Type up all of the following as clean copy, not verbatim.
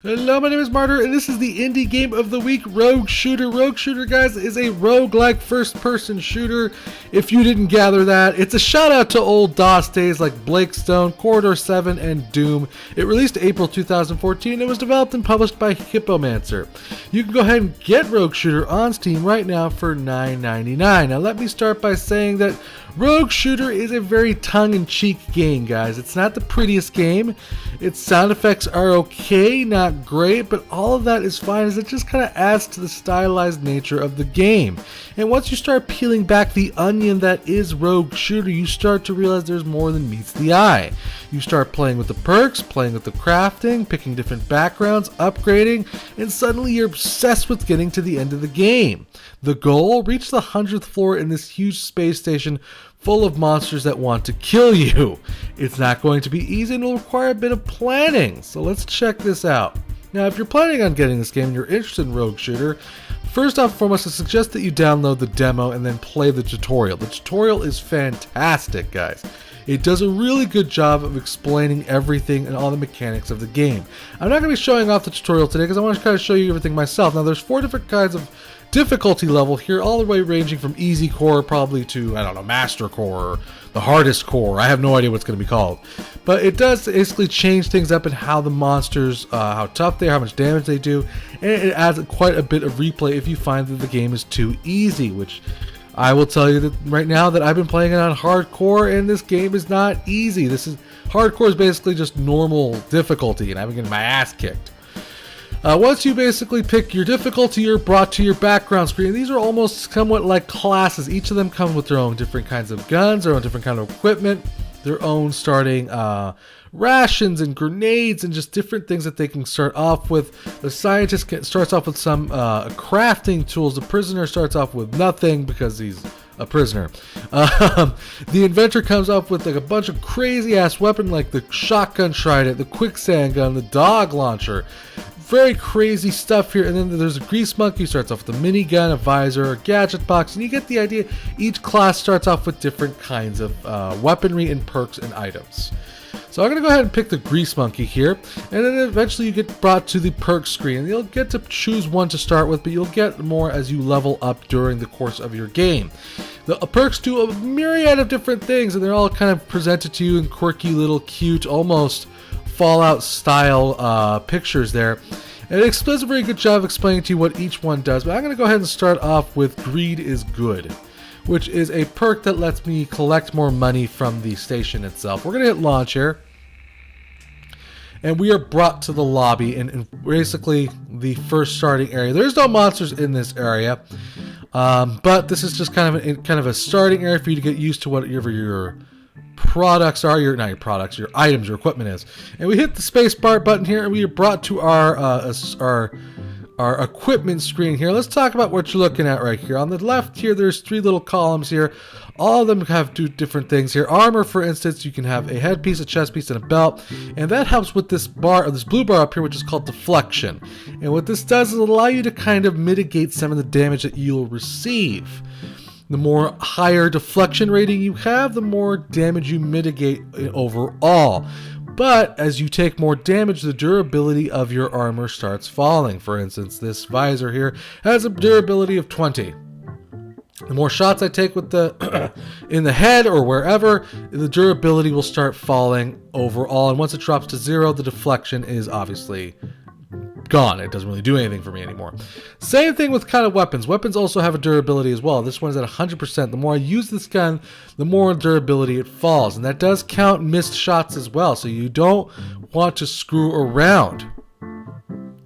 Hello, my name is Martyr, and this is the indie game of the week, Rogue Shooter. Rogue Shooter, guys, is a roguelike first-person shooter. If you didn't gather that, it's a shout-out to old DOS days like Blakestone, Corridor 7, and Doom. It released April 2014 and was developed and published by Hippomancer. You can go ahead and get Rogue Shooter on Steam right now for $9.99. Now, let me start by saying that Rogue Shooter is a very tongue-in-cheek game, guys. It's not the prettiest game. Its sound effects are okay, not great, but all of that is fine as it just kind of adds to the stylized nature of the game. And once you start peeling back the onion that is Rogue Shooter, you start to realize there's more than meets the eye. You start playing with the perks, playing with the crafting, picking different backgrounds, upgrading, and suddenly you're obsessed with getting to the end of the game. The goal? Reach the 100th floor in this huge space station full of monsters that want to kill you. It's not going to be easy and will require a bit of planning, so let's check this out. Now, if you're planning on getting this game and you're interested in Rogue Shooter, first off and foremost, I suggest that you download the demo and then play the tutorial. The tutorial is fantastic, guys. It does a really good job of explaining everything and all the mechanics of the game. I'm not going to be showing off the tutorial today because I want to kind of show you everything myself. Now, there's 4 different kinds of difficulty level here, all the way ranging from easy core probably to, I don't know, master core, or the hardest core. I have no idea what it's going to be called. But it does basically change things up in how the monsters, how tough they are, how much damage they do, and it adds quite a bit of replay if you find that the game is too easy, which I will tell you that right now that I've been playing it on hardcore, and this game is not easy. Hardcore is basically just normal difficulty, and I've been getting my ass kicked. Once you basically pick your difficulty, you're brought to your background screen. These are almost somewhat like classes. Each of them come with their own different kinds of guns, their own different kind of equipment, their own starting rations and grenades and just different things that they can start off with. The scientist starts off with some crafting tools. The prisoner starts off with nothing because he's a prisoner. The inventor comes up with like a bunch of crazy ass weapon like the shotgun trident, the quicksand gun, the dog launcher. Very crazy stuff here. And then there's a grease monkey who starts off with a minigun, a visor, a gadget box, and you get the idea. Each class starts off with different kinds of weaponry and perks and items. So I'm going to go ahead and pick the grease monkey here, and then eventually you get brought to the perk screen. You'll get to choose one to start with, but you'll get more as you level up during the course of your game. The perks do a myriad of different things, and they're all kind of presented to you in quirky little cute, almost Fallout style pictures there. And it does a very good job of explaining to you what each one does, but I'm going to go ahead and start off with Greed is Good, which is a perk that lets me collect more money from the station itself. We're going to hit launch here, and we are brought to the lobby and basically the first starting area. There's no monsters in this area, but this is just kind of a starting area for you to get used to whatever your products are, your items, your equipment is. And we hit the space bar button here, and we are brought to our equipment screen here. Let's talk about what you're looking at right here. On the left here, there's 3 little columns here. All of them have different things here. Armor, for instance, you can have a headpiece, a chest piece, and a belt, and that helps with this bar, or this blue bar up here, which is called deflection. And what this does is allow you to kind of mitigate some of the damage that you'll receive. The more higher deflection rating you have, the more damage you mitigate overall. But as you take more damage, the durability of your armor starts falling. For instance, this visor here has a durability of 20. The more shots I take with the in the head or wherever, the durability will start falling overall. And once it drops to 0, the deflection is obviously gone. It doesn't really do anything for me anymore. Same thing with kind of weapons. Weapons also have a durability as well. This one's at 100%. The more I use this gun, the more durability it falls. And that does count missed shots as well. So you don't want to screw around.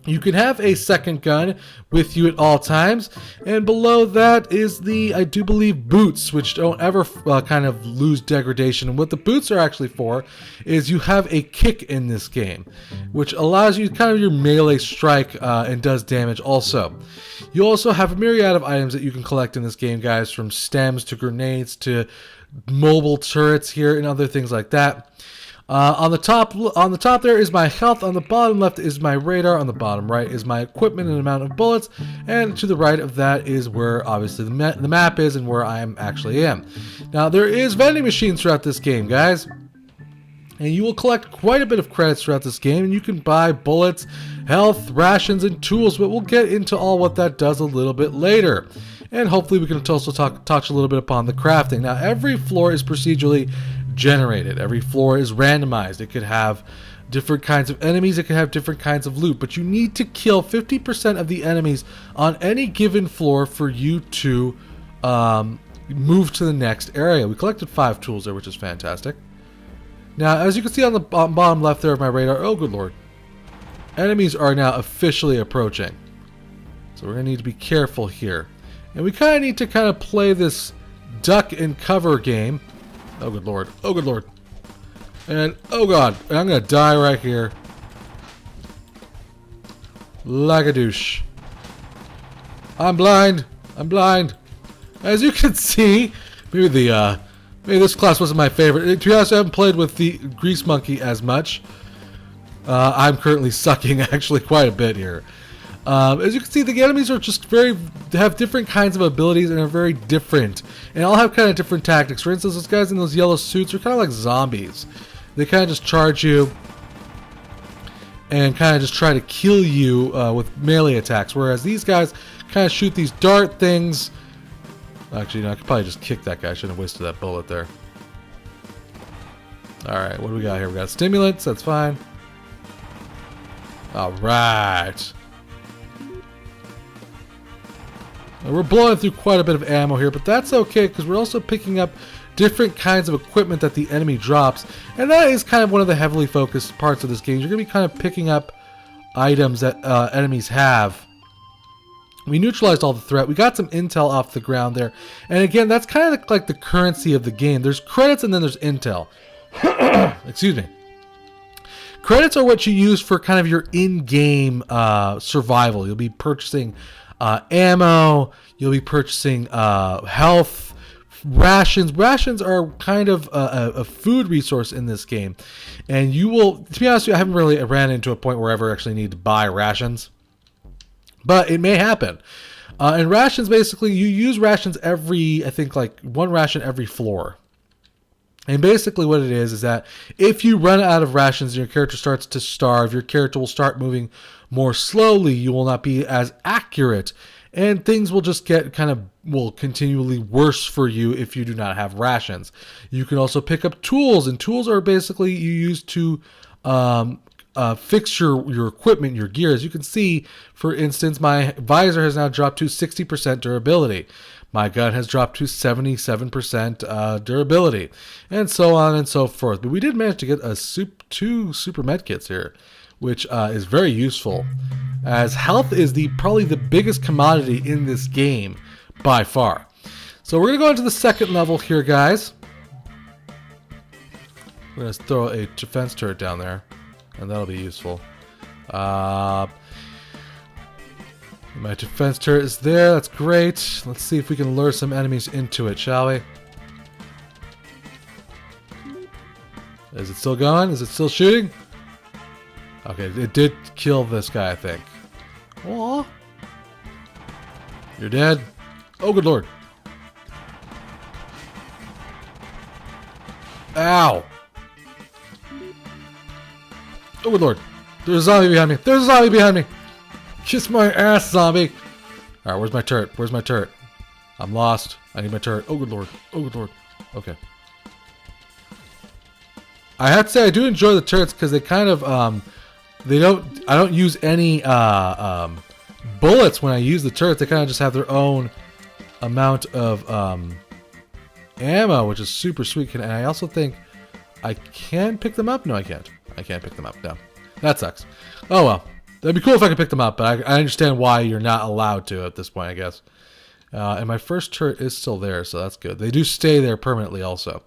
You can have a second gun with you at all times, and below that is the, I do believe, boots, which don't ever kind of lose degradation. And what the boots are actually for is you have a kick in this game, which allows you kind of your melee strike and does damage also. You also have a myriad of items that you can collect in this game, guys, from stems to grenades to mobile turrets here and other things like that. On the top there is my health. On the bottom left is my radar. On the bottom right is my equipment and amount of bullets. And to the right of that is where obviously the map is and where I actually am. Now there is vending machines throughout this game, guys. And you will collect quite a bit of credits throughout this game, and you can buy bullets health, rations, and tools, but we'll get into all what that does a little bit later. And hopefully we can also touch a little bit upon the crafting. Now, every floor is procedurally generated. Every floor is randomized. It could have different kinds of enemies. It could have different kinds of loot. But you need to kill 50% of the enemies on any given floor for you to move to the next area. We collected 5 tools there, which is fantastic. Now, as you can see on the bottom left there of my radar, oh good lord, enemies are now officially approaching. So we're going to need to be careful here. And we kind of need to kind of play this duck and cover game. Oh good lord, oh good lord. And oh god, I'm going to die right here. Like a douche. I'm blind, I'm blind. As you can see, maybe this class wasn't my favorite. To be honest, I haven't played with the Grease Monkey as much. I'm currently sucking actually quite a bit here. As you can see, the enemies are just have different kinds of abilities and are very different. And all have kind of different tactics. For instance, those guys in those yellow suits are kind of like zombies. They kind of just charge you and kind of just try to kill you with melee attacks. Whereas these guys kind of shoot these dart things. Actually, no, I could probably just kick that guy. I shouldn't have wasted that bullet there. Alright, what do we got here? We got stimulants, that's fine. Alright. We're blowing through quite a bit of ammo here, but that's okay because we're also picking up different kinds of equipment that the enemy drops. And that is kind of one of the heavily focused parts of this game. You're going to be kind of picking up items that enemies have. We neutralized all the threat. We got some intel off the ground there. And again, that's kind of like the currency of the game. There's credits and then there's intel. Excuse me. Credits are what you use for kind of your in-game survival. You'll be purchasing ammo. You'll be purchasing health, rations. Rations are kind of a food resource in this game. And you will, to be honest with you, I haven't really ran into a point where I ever actually need to buy rations. But it may happen. And rations, basically, you use rations every, I think, like 1 ration every floor. And basically what it is that if you run out of rations and your character starts to starve, your character will start moving more slowly. You will not be as accurate. And things will just get will continually worse for you if you do not have rations. You can also pick up tools. And tools are basically you use to fix your equipment, your gear. As you can see, for instance, my visor has now dropped to 60% durability. My gun has dropped to 77% durability, and so on and so forth. But we did manage to get 2 super med kits here, which is very useful, as health is probably the biggest commodity in this game by far. So we're going to go into the second level here, guys. We're going to throw a defense turret down there, and that'll be useful. My defense turret is there. That's great. Let's see if we can lure some enemies into it, shall we? Is it still going? Is it still shooting? Okay, it did kill this guy, I think. Aww. You're dead? Oh, good lord. Ow. Oh, good lord. There's a zombie behind me. There's a zombie behind me. Kiss my ass, zombie. Alright, where's my turret? Where's my turret? I'm lost. I need my turret. Oh, good lord. Oh, good lord. Okay. I have to say, I do enjoy the turrets because they kind of, I don't use any bullets when I use the turrets. They kind of just have their own amount of ammo, which is super sweet. And I also think I can pick them up. No, I can't. I can't pick them up. No. That sucks. Oh, well. That'd be cool if I could pick them up, but I understand why you're not allowed to at this point, I guess. And my first turret is still there, so that's good. They do stay there permanently also.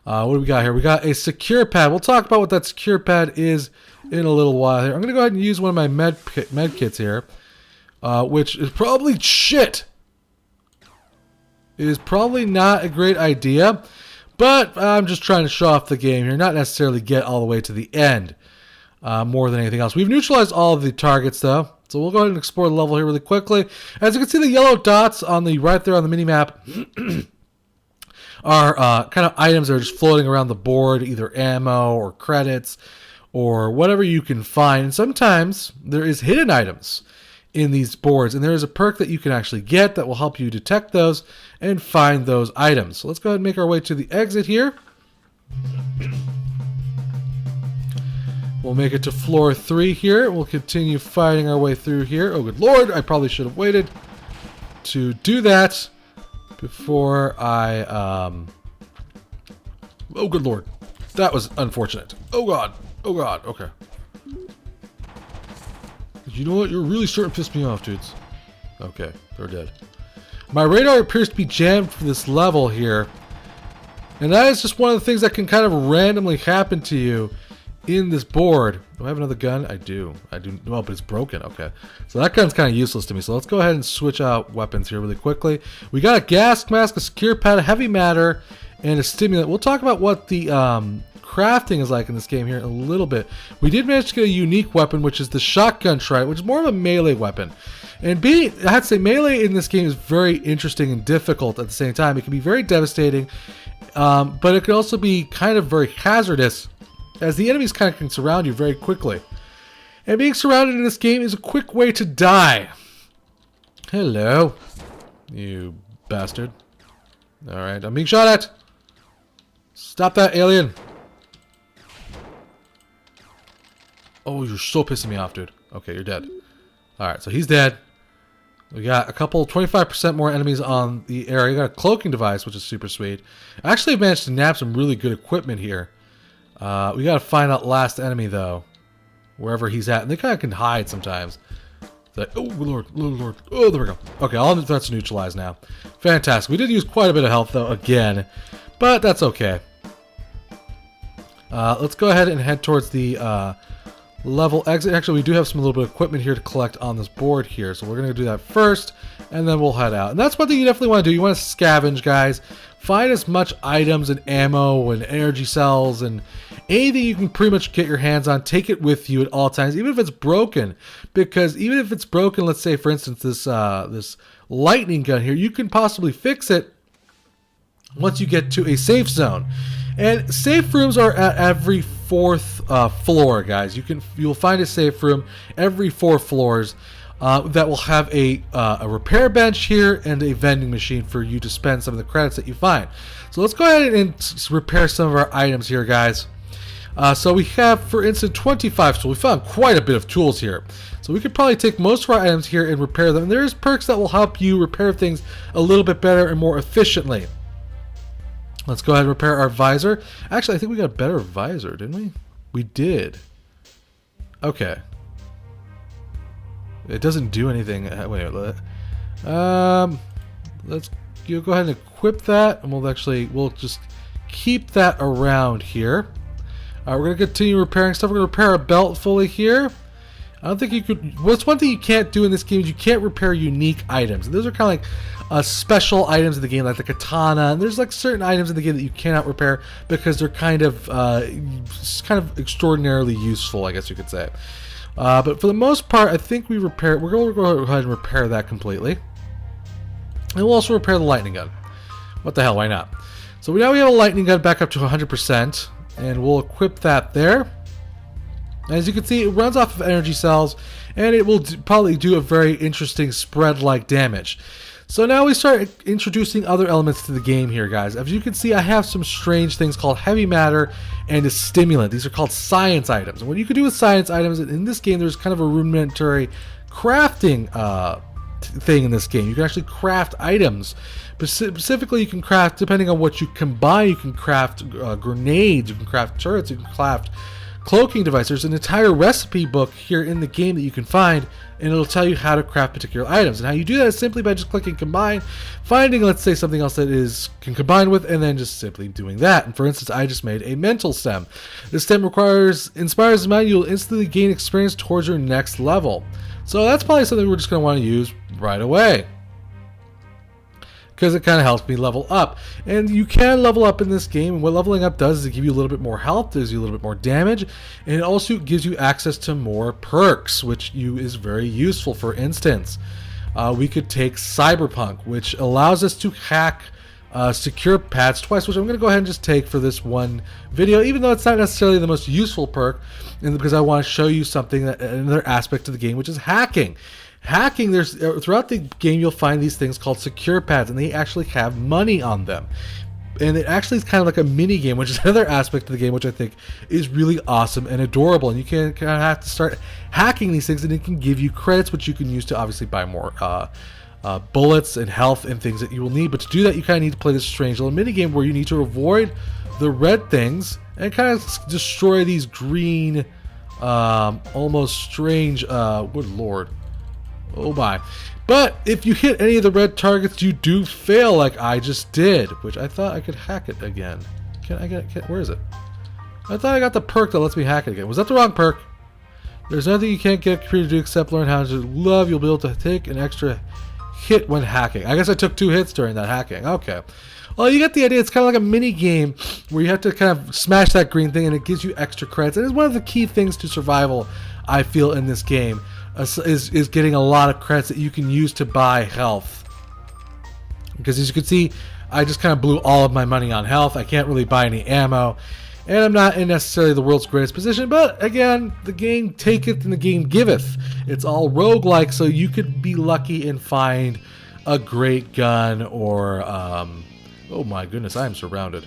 What do we got here? We got a secure pad. We'll talk about what that secure pad is in a little while here. I'm going to go ahead and use one of my med kits here, which is probably shit. It is probably not a great idea, but I'm just trying to show off the game here, not necessarily get all the way to the end. More than anything else. We've neutralized all of the targets though, so we'll go ahead and explore the level here really quickly. As you can see, the yellow dots on the right there on the mini-map are kind of items that are just floating around the board, either ammo or credits or whatever you can find. And sometimes there is hidden items in these boards, and there is a perk that you can actually get that will help you detect those and find those items. So let's go ahead and make our way to the exit here. We'll make it to floor 3 here. We'll continue fighting our way through here. Oh, good lord, I probably should have waited to do that before I... Oh, good lord. That was unfortunate. Oh, god. Oh, god. Okay. You know what? You're really starting to piss me off, dudes. Okay, they're dead. My radar appears to be jammed for this level here. And that is just one of the things that can kind of randomly happen to you in this board. Do I have another gun? I do. I do. Well, but it's broken. Okay. So that gun's kind of useless to me. So let's go ahead and switch out weapons here really quickly. We got a gas mask, a secure pad, a heavy matter, and a stimulant. We'll talk about what the crafting is like in this game here in a little bit. We did manage to get a unique weapon, which is the shotgun trident, which is more of a melee weapon. And I have to say, melee in this game is very interesting and difficult at the same time. It can be very devastating, but it can also be kind of very hazardous, as the enemies kind of can surround you very quickly. And being surrounded in this game is a quick way to die. Hello, you bastard. Alright, I'm being shot at. Stop that, alien. Oh, you're so pissing me off, dude. Okay, you're dead. Alright, so he's dead. We got a couple, 25% more enemies on the area. We got a cloaking device, which is super sweet. I actually managed to nab some really good equipment here. We got to find out last enemy, though. Wherever he's at. And they kind of can hide sometimes. Like, oh, lord, lord. Oh, there we go. Okay, all the threats neutralized now. Fantastic. We did use quite a bit of health, though, again. But that's okay. Let's go ahead and head towards the level exit. Actually, we do have some little bit of equipment here to collect on this board here. So we're going to do that first, and then we'll head out. And that's one thing you definitely want to do. You want to scavenge, guys. Find as much items and ammo and energy cells and anything you can pretty much get your hands on. Take it with you at all times, even if it's broken. Because even if it's broken, let's say, for instance, this lightning gun here, you can possibly fix it once you get to a safe zone. And safe rooms are at every 4th floor, guys. You'll find a safe room every 4 floors that will have a repair bench here and a vending machine for you to spend some of the credits that you find. So let's go ahead and repair some of our items here, guys. So we have, for instance, 25 tools. We found quite a bit of tools here. So we could probably take most of our items here and repair them. And there's perks that will help you repair things a little bit better and more efficiently. Let's go ahead and repair our visor. Actually, I think we got a better visor, didn't we? We did. Okay. It doesn't do anything. Wait, let's go ahead and equip that, and we'll just keep that around here. We're gonna continue repairing stuff. We're gonna repair our belt fully here. I don't think you could. What's one thing you can't do in this game is you can't repair unique items. And those are kind of like special items in the game, like the katana. And there's like certain items in the game that you cannot repair because they're kind of extraordinarily useful, I guess you could say. But for the most part, I think we're going to go ahead and repair that completely. And we'll also repair the lightning gun. What the hell? Why not? So now we have a lightning gun back up to 100%, and we'll equip that there. As you can see, it runs off of energy cells, and it will probably do a very interesting spread-like damage. So now we start introducing other elements to the game here, guys. As you can see, I have some strange things called heavy matter and a stimulant. These are called science items. And what you can do with science items, in this game, there's kind of a rudimentary crafting thing in this game. You can actually craft items. Specifically, you can craft, depending on what you combine, you can craft grenades, you can craft turrets, you can craft cloaking device. There's an entire recipe book here in the game that you can find, and it'll tell you how to craft particular items. And how you do that is simply by just clicking combine, finding, let's say, something else that can combine with, and then just simply doing that. And for instance, I just made a mental stem. This stem inspires the mind. You'll instantly gain experience towards your next level. So that's probably something we're just going to want to use right away, because it kind of helps me level up. And you can level up in this game, and what leveling up does is it gives you a little bit more health, gives you a little bit more damage, and it also gives you access to more perks, which is very useful. For instance, we could take Cyberpunk, which allows us to hack secure pads twice, which I'm going to go ahead and just take for this one video, even though it's not necessarily the most useful perk, because I want to show you something, that another aspect of the game, which is hacking. Hacking, there's throughout the game you'll find these things called secure pads, and they actually have money on them. And it actually is kind of like a mini game, which is another aspect of the game which I think is really awesome and adorable. And you can kind of have to start hacking these things, and it can give you credits, which you can use to obviously buy more bullets and health and things that you will need. But to do that, you kind of need to play this strange little mini game where you need to avoid the red things and kind of destroy these green, almost strange. Good lord, oh my! But if you hit any of the red targets, you do fail, like I just did, which I thought I could hack it again. Can I get? Where is it? I thought I got the perk that lets me hack it again. Was that the wrong perk? There's nothing you can't get a computer to do except learn how to love. You'll be able to take an extra hit when hacking. I guess I took 2 hits during that hacking. Okay. Well, you get the idea. It's kind of like a mini game where you have to kind of smash that green thing, and it gives you extra credits. And it's one of the key things to survival, I feel, in this game, is getting a lot of credits that you can use to buy health. Because as you can see, I just kind of blew all of my money on health. I can't really buy any ammo. And I'm not in necessarily the world's greatest position, but again, the game taketh and the game giveth. It's all roguelike, so you could be lucky and find a great gun or, oh my goodness, I am surrounded.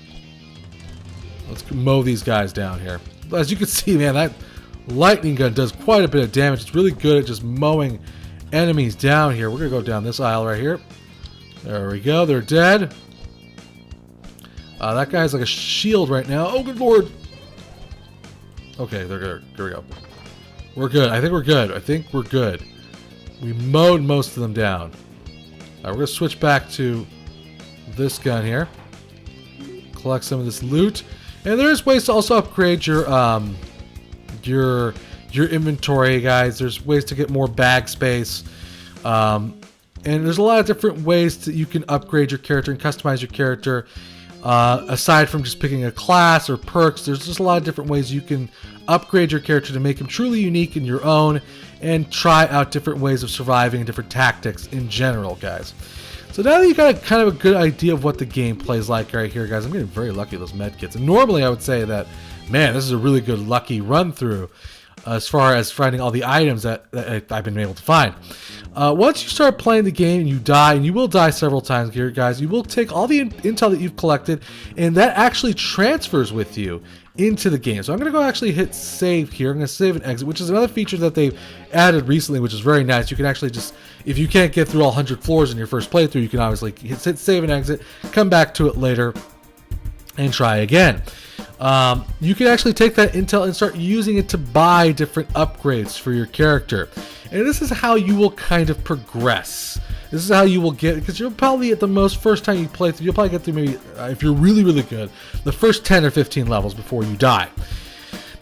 Let's mow these guys down here. As you can see, man, that lightning gun does quite a bit of damage. It's really good at just mowing enemies down here. We're going to go down this aisle right here. There we go, they're dead. That guy's like a shield right now. Oh, good lord. Okay, they're good. Here we go. We're good. I think we're good. I think we're good. We mowed most of them down. Alright, we're going to switch back to this gun here. Collect some of this loot. And there's ways to also upgrade your inventory, guys. There's ways to get more bag space. And there's a lot of different ways that you can upgrade your character and customize your character. Aside from just picking a class or perks, there's just a lot of different ways you can upgrade your character to make him truly unique in your own, and try out different ways of surviving and different tactics in general, guys. So now that you got kind of a good idea of what the gameplay is like right here, guys, I'm getting very lucky with those med kits. And normally I would say that, man, this is a really good lucky run through as far as finding all the items that I've been able to find. Once you start playing the game and you die, and you will die several times here, guys, you will take all the intel that you've collected, and that actually transfers with you into the game. So I'm going to go actually hit save here. I'm going to save and exit, which is another feature that they've added recently, which is very nice. You can actually just, if you can't get through all 100 floors in your first playthrough, you can obviously hit save and exit, come back to it later, and try again. You can actually take that intel and start using it to buy different upgrades for your character. And this is how you will kind of progress. This is how you will get, because you'll probably, at the most, first time you play through, you'll probably get through maybe, if you're really, really good, the first 10 or 15 levels before you die.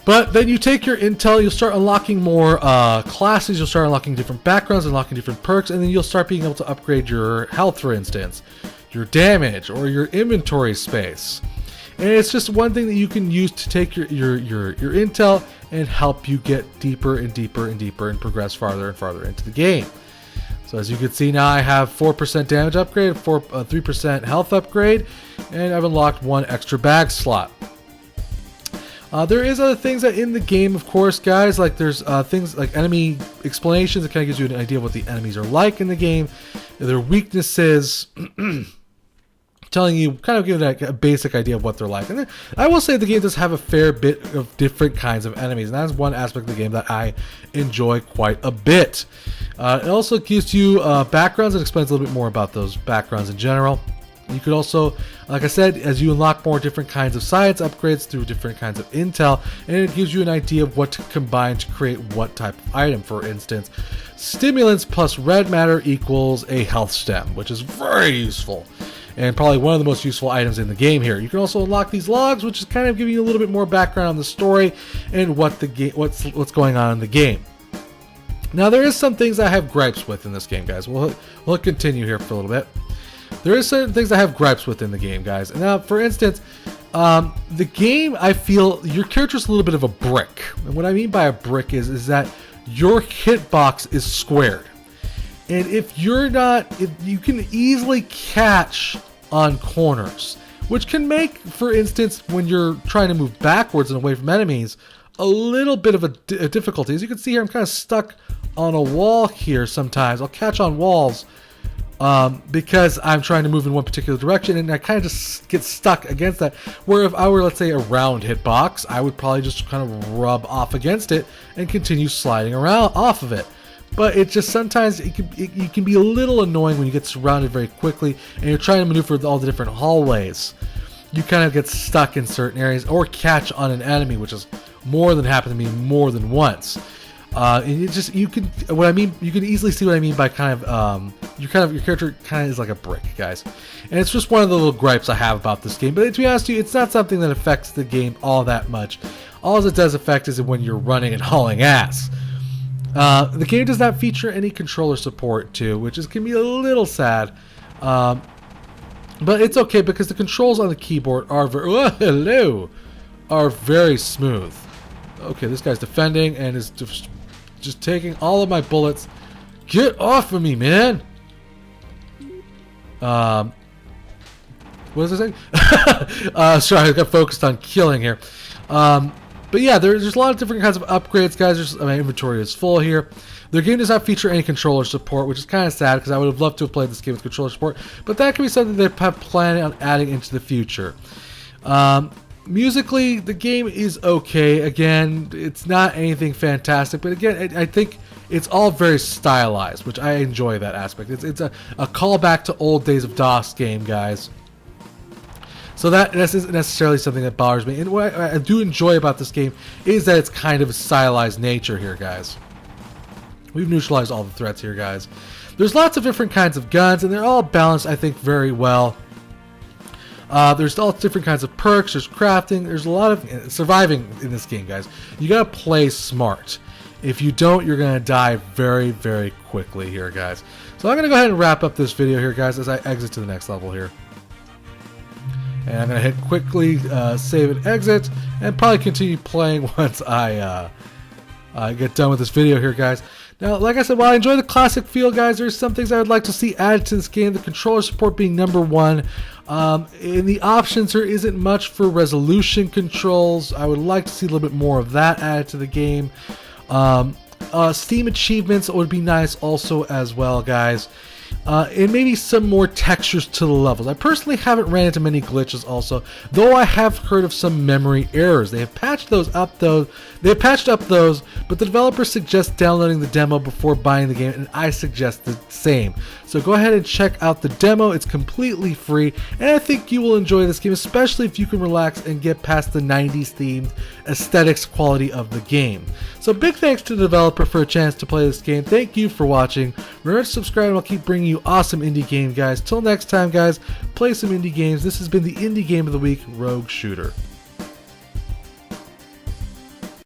But then you take your intel, you'll start unlocking more classes, you'll start unlocking different backgrounds, unlocking different perks, and then you'll start being able to upgrade your health, for instance, your damage, or your inventory space. And it's just one thing that you can use to take your intel and help you get deeper and deeper and deeper and progress farther and farther into the game. So as you can see now, I have 4% damage upgrade, 3% health upgrade, and I've unlocked 1 extra bag slot. There is other things that in the game, of course, guys, like there's things like enemy explanations that kind of gives you an idea of what the enemies are like in the game, their weaknesses, telling you, kind of giving a basic idea of what they're like. And then, I will say the game does have a fair bit of different kinds of enemies, and that's one aspect of the game that I enjoy quite a bit. It also gives you backgrounds and explains a little bit more about those backgrounds in general. You could also, like I said, as you unlock more different kinds of science upgrades through different kinds of intel, and it gives you an idea of what to combine to create what type of item. For instance, stimulants plus red matter equals a health stem, which is very useful, and probably one of the most useful items in the game here. You can also unlock these logs, which is kind of giving you a little bit more background on the story and what the game, what's going on in the game. Now, there is some things I have gripes with in this game, guys. We'll continue here for a little bit. There is certain things I have gripes with in the game, guys. Now, for instance, the game, I feel your character's a little bit of a brick. And what I mean by a brick is that your hitbox is squared. And if you can easily catch on corners, which can make, for instance, when you're trying to move backwards and away from enemies, a little bit of a difficulty. As you can see here, I'm kind of stuck on a wall here sometimes. I'll catch on walls because I'm trying to move in one particular direction, and I kind of just get stuck against that. Where if I were, let's say, a round hitbox, I would probably just kind of rub off against it and continue sliding around off of it. But it just sometimes it can be a little annoying when you get surrounded very quickly and you're trying to maneuver all the different hallways. You kind of get stuck in certain areas or catch on an enemy, which is more than happened to me more than once. And you can easily see what I mean by kind of your character kind of is like a brick, guys. And it's just one of the little gripes I have about this game. But to be honest with you, it's not something that affects the game all that much. All it does affect is when you're running and hauling ass. The game does not feature any controller support too, which can be a little sad. But it's okay because the controls on the keyboard are very smooth. Okay, this guy's defending and is just taking all of my bullets. Get off of me, man! What does it say? Sorry, I got focused on killing here. But yeah, there's a lot of different kinds of upgrades, guys. My inventory is full here. The game does not feature any controller support, which is kind of sad because I would have loved to have played this game with controller support. But that can be something they have planned on adding into the future. Musically, the game is okay. Again, it's not anything fantastic, but again, I think it's all very stylized, which I enjoy that aspect. It's a callback to old days of DOS game, guys. So that isn't necessarily something that bothers me. And what I do enjoy about this game is that it's kind of a stylized nature here, guys. We've neutralized all the threats here, guys. There's lots of different kinds of guns, and they're all balanced, I think, very well. There's all different kinds of perks. There's crafting. There's a lot of surviving in this game, guys. You gotta play smart. If you don't, you're gonna die very, very quickly here, guys. So I'm gonna go ahead and wrap up this video here, guys, as I exit to the next level here. And I'm going to hit quickly save and exit, and probably continue playing once I get done with this video here, guys. Now, like I said, while I enjoy the classic feel, guys, there's some things I would like to see added to this game. The controller support being number one. In the options, there isn't much for resolution controls. I would like to see a little bit more of that added to the game. Steam achievements would be nice also as well, guys. And maybe some more textures to the levels. I personally haven't ran into many glitches also, though I have heard of some memory errors. They have patched those up though. They have patched up those, but the developers suggest downloading the demo before buying the game, and I suggest the same. So go ahead and check out the demo. It's completely free, and I think you will enjoy this game, especially if you can relax and get past the 90s themed aesthetics quality of the game. So big thanks to the developer for a chance to play this game. Thank you for watching. Remember to subscribe, and I'll keep bringing you awesome indie games, guys. Till next time, guys, play some indie games. This has been the Indie Game of the Week, Rogue Shooter.